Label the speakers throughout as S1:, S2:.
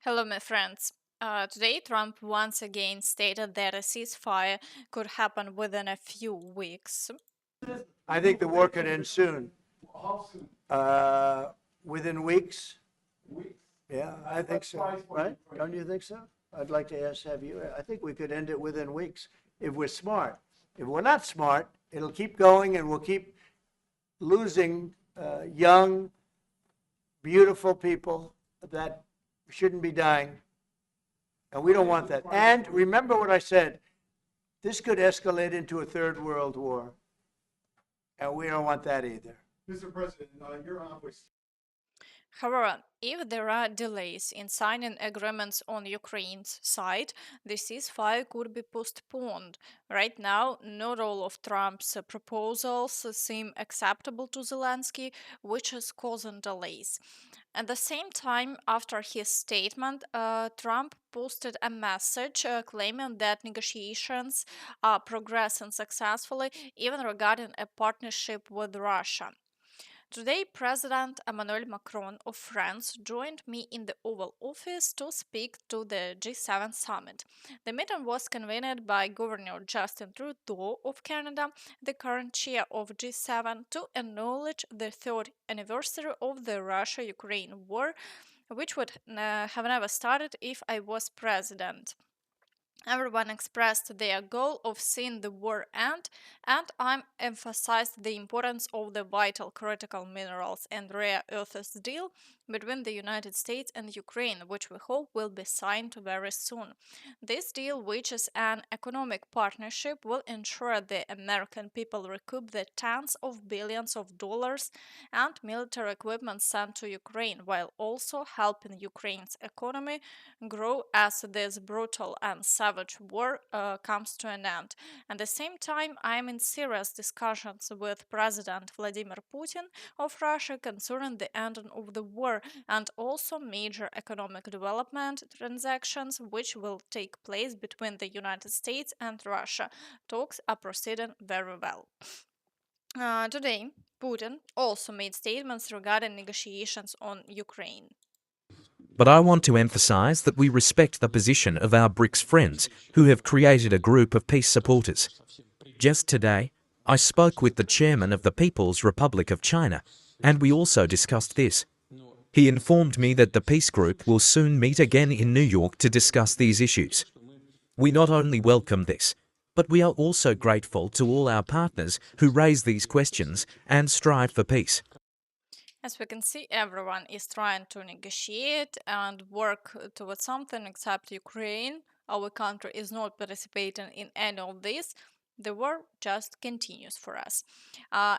S1: Hello, my friends. Today, Trump once again stated that a ceasefire could happen within a few weeks.
S2: I think the war could end soon. Uh, Within weeks. Yeah, I think so. Right? Don't you think so? I'd like to have you. I think we could end it within weeks if we're smart. If we're not smart, it'll keep going and we'll keep losing young, beautiful people that shouldn't be dying. And we don't want that. And remember what I said, this could escalate into a third world war. And we don't want that either.
S3: Mr. President, your office.
S1: However, if there are delays in signing agreements on Ukraine's side, the ceasefire could be postponed. Right now, not all of Trump's proposals seem acceptable to Zelensky, which is causing delays. At the same time, after his statement, Trump posted a message claiming that negotiations are progressing successfully, even regarding a partnership with Russia. Today, President Emmanuel Macron of France joined me in the Oval Office to speak to the G7 summit. The meeting was convened by Governor Justin Trudeau of Canada, the current chair of G7, to acknowledge the third anniversary of the Russia-Ukraine war, which would have never started if I was president. Everyone expressed their goal of seeing the war end, and I emphasized the importance of the vital critical minerals and rare earths deal between the United States and Ukraine, which we hope will be signed very soon. This deal, which is an economic partnership, will ensure the American people recoup the tens of billions of dollars and military equipment sent to Ukraine, while also helping Ukraine's economy grow as this brutal and savage war comes to an end. At the same time, I am in serious discussions with President Vladimir Putin of Russia concerning the ending of the war and also major economic development transactions which will take place between the United States and Russia. Talks are proceeding very well. Today, Putin also made statements regarding negotiations on Ukraine.
S4: But I want to emphasize that we respect the position of our BRICS friends who have created a group of peace supporters. Just today, I spoke with the chairman of the People's Republic of China, and we also discussed this. He informed me that the peace group will soon meet again in New York to discuss these issues. We not only welcome this, but we are also grateful to all our partners who raise these questions and strive for peace.
S1: As we can see, everyone is trying to negotiate and work towards something except Ukraine. Our country is not participating in any of this. The war just continues for us.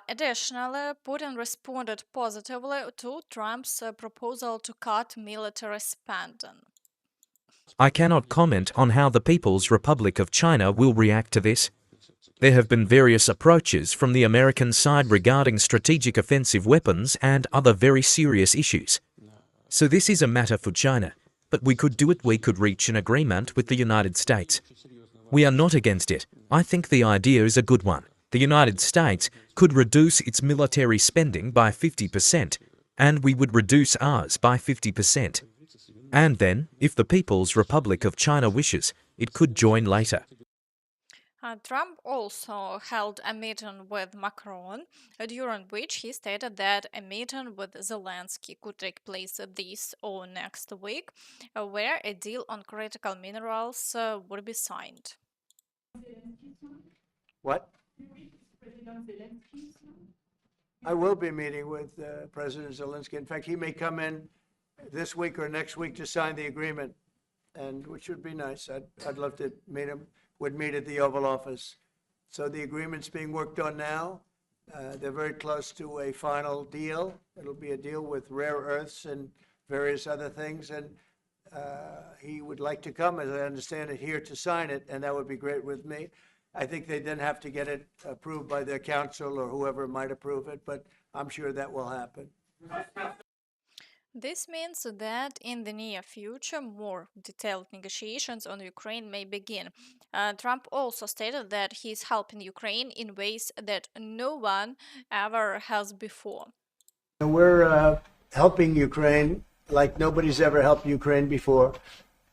S1: Additionally, Putin responded positively to Trump's proposal to cut military spending.
S4: I cannot comment on how the People's Republic of China will react to this. There have been various approaches from the American side regarding strategic offensive weapons and other very serious issues. So this is a matter for China, but we could reach an agreement with the United States. We are not against it. I think the idea is a good one. The United States could reduce its military spending by 50%, and we would reduce ours by 50%. And then, if the People's Republic of China wishes, it could join later.
S1: Trump also held a meeting with Macron, during which he stated that a meeting with Zelensky could take place this or next week, where a deal on critical minerals would be signed.
S2: What? I will be meeting with President Zelensky. In fact, he may come in this week or next week to sign the agreement, and which would be nice. I'd love to meet him. Would meet at the Oval Office. So the agreement's being worked on now. They're very close to a final deal. It'll be a deal with rare earths and various other things, and he would like to come, as I understand it, here to sign it, and that would be great with me. I think they then have to get it approved by their council or whoever might approve it, but I'm sure that will happen.
S1: This means that in the near future, more detailed negotiations on Ukraine may begin. Trump also stated that he is helping Ukraine in ways that no one ever has before.
S2: We're helping Ukraine like nobody's ever helped Ukraine before.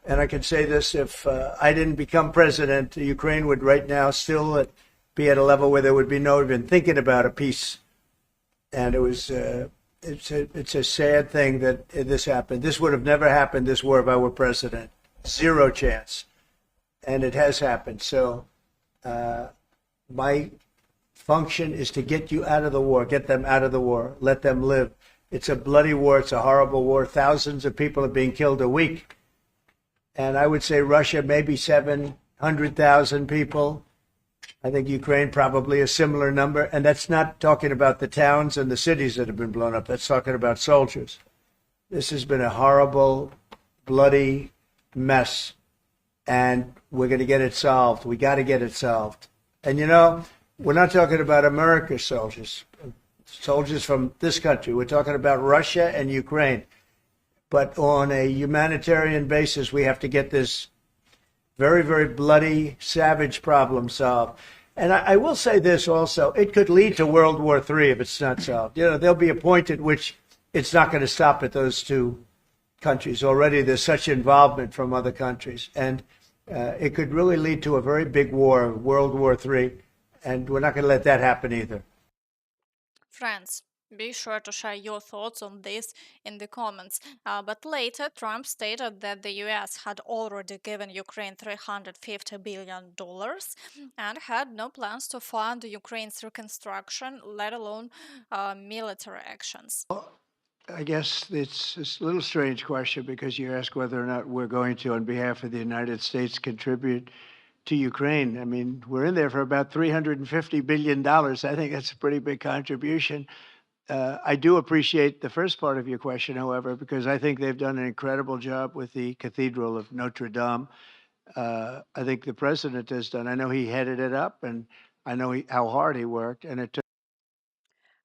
S2: And I can say this, if I didn't become president, Ukraine would right now still be at a level where there would be no even thinking about a peace. And it's a sad thing that this happened. This would have never happened, this war, if I were president. Zero chance. And it has happened. So my function is to get you out of the war, get them out of the war, let them live. It's a bloody war. It's a horrible war. Thousands of people are being killed a week. And I would say Russia, maybe 700,000 people. I think Ukraine, probably a similar number. And that's not talking about the towns and the cities that have been blown up. That's talking about soldiers. This has been a horrible, bloody mess. And we're going to get it solved. We got to get it solved. And, you know, we're not talking about America's soldiers from this country. We're talking about Russia and Ukraine. But on a humanitarian basis, we have to get this very, very bloody, savage problem solved. And I will say this also, it could lead to World War III if it's not solved. You know, there'll be a point at which it's not going to stop at those two countries. Already there's such involvement from other countries. And it could really lead to a very big war, World War III. And we're not going to let that happen either.
S1: Friends, be sure to share your thoughts on this in the comments. But later, Trump stated that the US had already given Ukraine $350 billion and had no plans to fund Ukraine's reconstruction, let alone military actions.
S2: I guess it's a little strange question because you ask whether or not we're going to, on behalf of the United States, contribute to Ukraine. I mean, we're in there for about $350 billion. I think that's a pretty big contribution. I do appreciate the first part of your question, however, because I think they've done an incredible job with the Cathedral of Notre Dame. I think the president has done. I know he headed it up, and I know how hard he worked, and it took.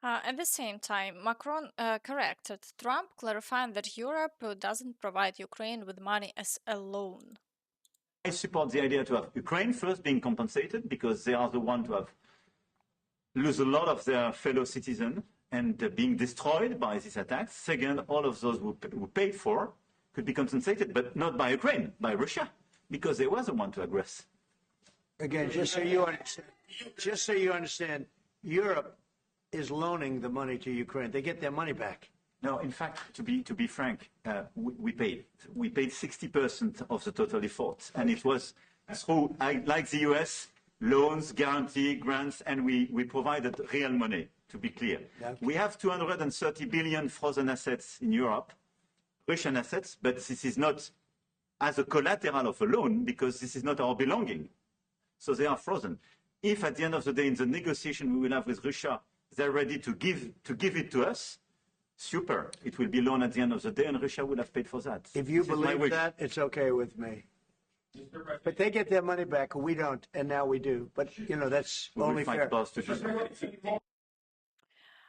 S1: At the same time, Macron corrected Trump, clarifying that Europe doesn't provide Ukraine with money as a loan.
S5: I support the idea to have Ukraine first being compensated because they are the ones to have lose a lot of their fellow citizens and being destroyed by these attacks. Second, all of those who paid for could be compensated, but not by Ukraine, by Russia, because they were the one to aggress.
S2: Again, just so you understand, Europe is loaning the money to Ukraine. They get their money back.
S5: No, in fact, to be frank, we paid 60% of the total effort, and it was through, like the US, loans, guarantee, grants, and we provided real money. To be clear, okay. We have 230 billion frozen assets in Europe, Russian assets, but this is not as a collateral of a loan because this is not our belonging. So they are frozen. If at the end of the day, in the negotiation we will have with Russia, they're ready to give it to us, super. It will be loan at the end of the day, and Russia will have paid for that.
S2: If you believe that, it's okay with me. But they get their money back, we don't, and now we do. But, you know, that's only fair.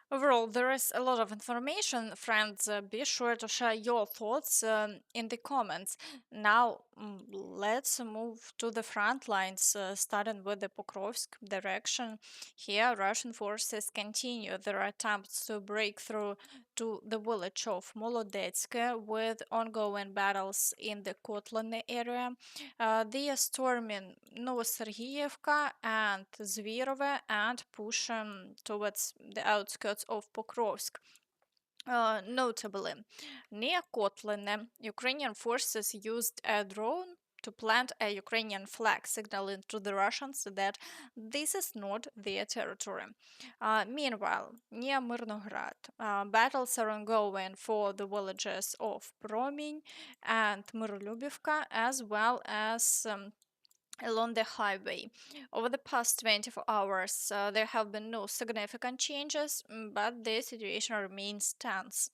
S1: Overall, there is a lot of information. Friends, be sure to share your thoughts in the comments. Now, let's move to the front lines, starting with the Pokrovsk direction. Here, Russian forces continue their attempts to break through to the village of Molodetsk with ongoing battles in the Kotlin area. They are storming Novosergiyevka and Zvirove and pushing towards the outskirts of Pokrovsk. Notably, near Kotlin, Ukrainian forces used a drone to plant a Ukrainian flag, signaling to the Russians that this is not their territory. Meanwhile, near Mirnograd, battles are ongoing for the villages of Prominy and Myrolubivka, as well as along the highway. Over the past 24 hours, there have been no significant changes, but the situation remains tense.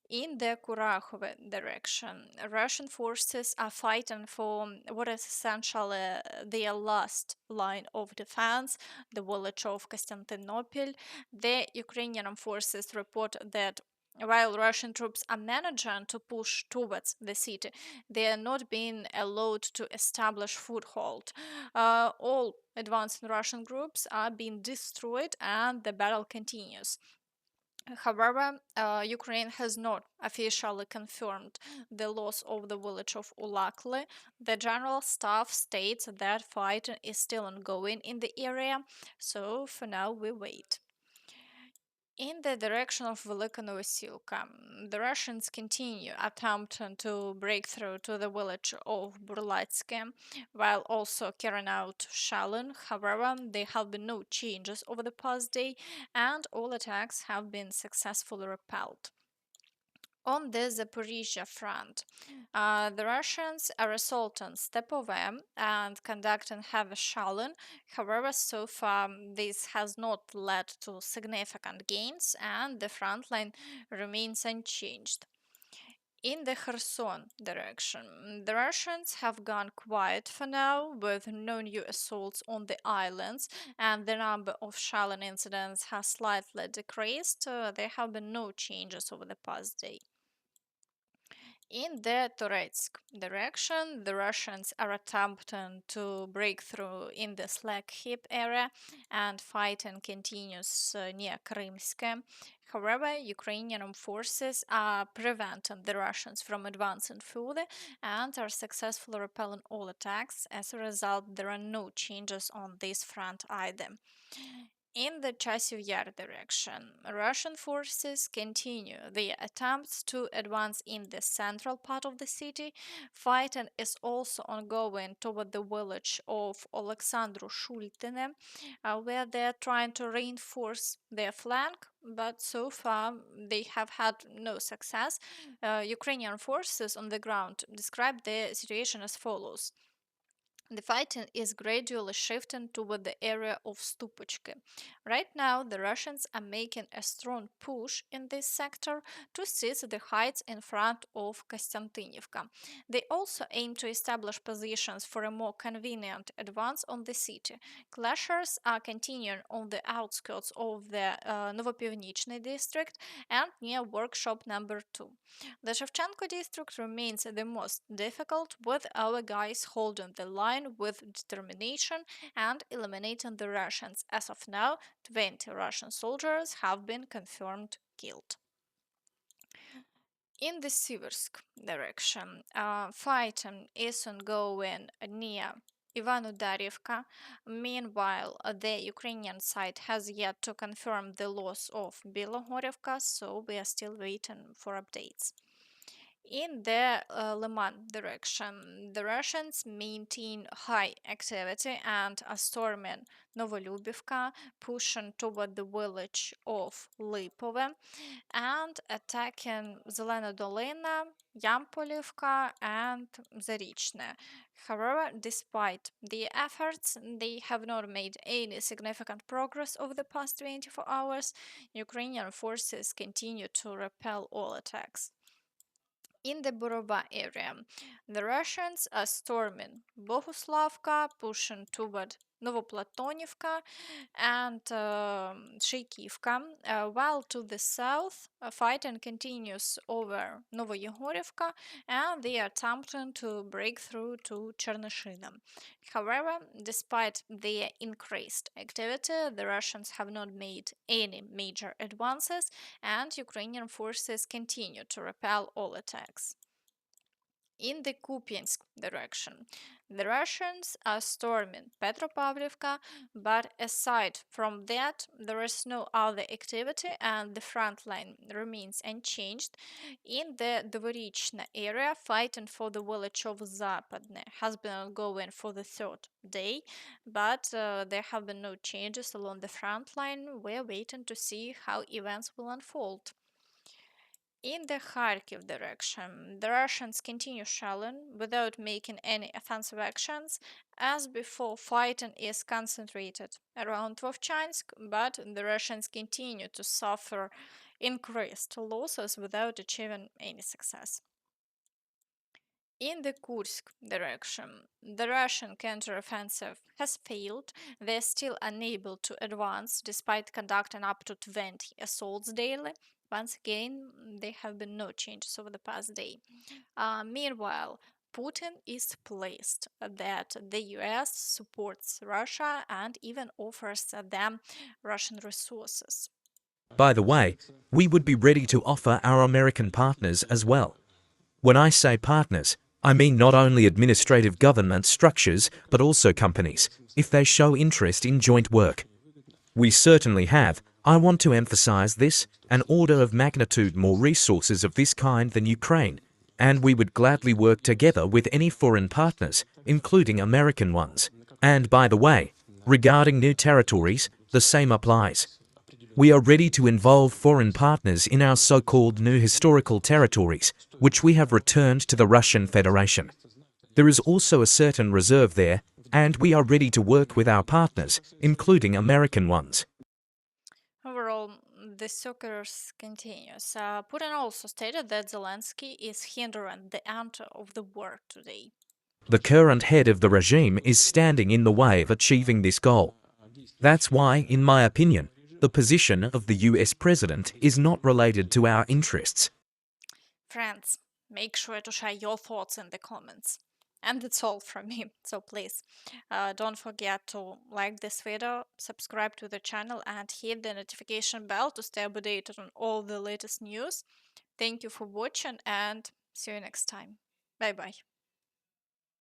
S1: In the Kurakhove direction, Russian forces are fighting for what is essentially their last line of defense, the village of Konstantinopel. The Ukrainian forces report that while Russian troops are managing to push towards the city, they are not being allowed to establish foothold. All advancing Russian groups are being destroyed and the battle continues. However, Ukraine has not officially confirmed the loss of the village of Ulakli. The general staff states that fighting is still ongoing in the area, so for now we wait. In the direction of Velika Novosilka, the Russians continue attempting to break through to the village of Burlatsky while also carrying out shelling. However, there have been no changes over the past day and all attacks have been successfully repelled. On the Zaporizhia front, the Russians are assaulting Stepovem and conducting heavy shelling. However, so far this has not led to significant gains and the front line remains unchanged. In the Kherson direction, the Russians have gone quiet for now, with no new assaults on the islands, and the number of shelling incidents has slightly decreased. There have been no changes over the past day. In the Toretsk direction, the Russians are attempting to break through in the Slag Heap area and fighting continues near Krymsk. However, Ukrainian forces are preventing the Russians from advancing further and are successfully repelling all attacks. As a result, there are no changes on this front either. In the Chasiv Yar direction, Russian forces continue their attempts to advance in the central part of the city. Fighting is also ongoing toward the village of Oleksandru Shultine, where they are trying to reinforce their flank, but so far they have had no success. Ukrainian forces on the ground describe the situation as follows. The fighting is gradually shifting toward the area of Stupochki. Right now, the Russians are making a strong push in this sector to seize the heights in front of Konstantinivka. They also aim to establish positions for a more convenient advance on the city. Clashes are continuing on the outskirts of the Novopivnichny district and near workshop number 2. The Shevchenko district remains the most difficult, with our guys holding the line with determination and eliminating the Russians. As of now, 20 Russian soldiers have been confirmed killed. In the Siversk direction, fighting is ongoing near Ivano-Darivka. Meanwhile, the Ukrainian side has yet to confirm the loss of Bilogorivka, so we are still waiting for updates. In the Liman direction, the Russians maintain high activity and are storming Novolyubivka, pushing toward the village of Lipove and attacking Zelena Dolina, Yampolivka, and Zarichne. However, despite the efforts, they have not made any significant progress over the past 24 hours. Ukrainian forces continue to repel all attacks. In the Borova area, the Russians are storming Bohuslavka, pushing toward Novoplatonivka and Sheikivka, while to the south, fighting continues over Novoyegorivka and they are attempting to break through to Chernyshina. However, despite their increased activity, the Russians have not made any major advances and Ukrainian forces continue to repel all attacks. In the Kupiansk direction, the Russians are storming Petropavlivka, but aside from that, there is no other activity and the front line remains unchanged. In the Dvorichna area, fighting for the village of Zapadne has been ongoing for the third day, but there have been no changes along the front line. We're waiting to see how events will unfold. In the Kharkiv direction, the Russians continue shelling without making any offensive actions. As before, fighting is concentrated around Vovchansk, but the Russians continue to suffer increased losses without achieving any success. In the Kursk direction, the Russian counteroffensive has failed. They are still unable to advance despite conducting up to 20 assaults daily. Once again, there have been no changes over the past day. Meanwhile, Putin is pleased that the US supports Russia and even offers them Russian resources.
S4: By the way, we would be ready to offer our American partners as well. When I say partners, I mean not only administrative government structures, but also companies, if they show interest in joint work. We certainly have, I want to emphasize this, an order of magnitude more resources of this kind than Ukraine, and we would gladly work together with any foreign partners, including American ones. And by the way, regarding new territories, the same applies. We are ready to involve foreign partners in our so-called new historical territories, which we have returned to the Russian Federation. There is also a certain reserve there, and we are ready to work with our partners, including American ones.
S1: Overall, the circus continues. Putin also stated that Zelensky is hindering the end of the war today.
S4: The current head of the regime is standing in the way of achieving this goal. That's why, in my opinion, the position of the US president is not related to our interests.
S1: Friends, make sure to share your thoughts in the comments. And that's all from me, so please don't forget to like this video, subscribe to the channel and hit the notification bell to stay updated on all the latest news. Thank you for watching and see you next time. Bye bye.